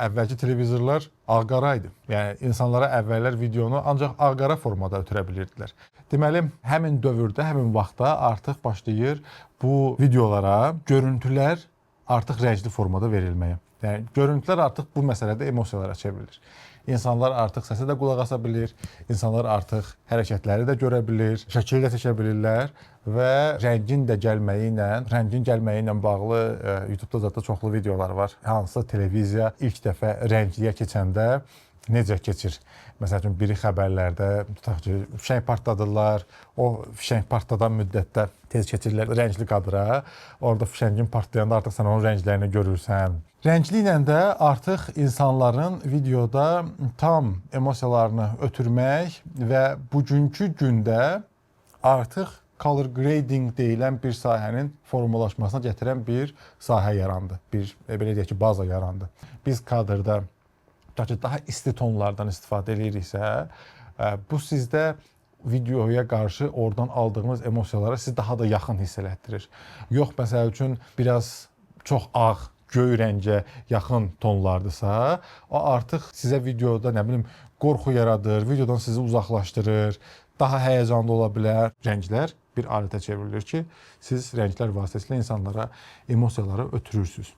Əvvəlki televizorlar ağ-qara idi. Yəni insanlara əvvəllər videonu ancaq ağ-qara formada ötürə bilirdilər. Deməli, həmin dövrdə, həmin vaxtda artıq başlayır bu videolara görüntülər artıq rəngli formada verilməyə. Yəni görüntülər artıq bu məsələdə emosiyalara çevrilir. İnsanlar artıq səsə də qulaq asa bilir, insanlar artıq hərəkətləri də görə bilir, şəkil də çəkə bilirlər və rəngin gəlməyi ilə bağlı YouTube-da zətdə çoxlu videolar var. Hansısa televiziya ilk dəfə rəngliyə keçəndə necə keçir? Məsəl üçün, biri xəbərlərdə, tutaq ki, fişəng partladırlar, o fişəng partladan müddətdə tez keçirlər rəngli kadra, orada fişəngin partlayanda artıq sən onun rənglərini görürsən. Rəngli ilə də artıq insanların videoda tam emosiyalarını ötürmək və bugünkü gündə artıq color grading deyilən bir sahənin formalaşmasına gətirən bir sahə yarandı, belə deyək ki, baza yarandı. Biz kadrda daha isti tonlardan istifadə ediriksə, bu sizdə videoya qarşı oradan aldığınız emosiyalara sizi daha da yaxın hiss elətdirir. Yox, məsəl üçün, biraz çox ağ, göy rəngə yaxın tonlardırsa, o artıq sizə videoda, nə bilim, qorxu yaradır, videodan sizi uzaqlaşdırır, daha həyəcanlı ola bilər. Rənglər bir alətə çevrilir ki, siz rənglər vasitəsilə insanlara emosiyaları ötürürsünüz.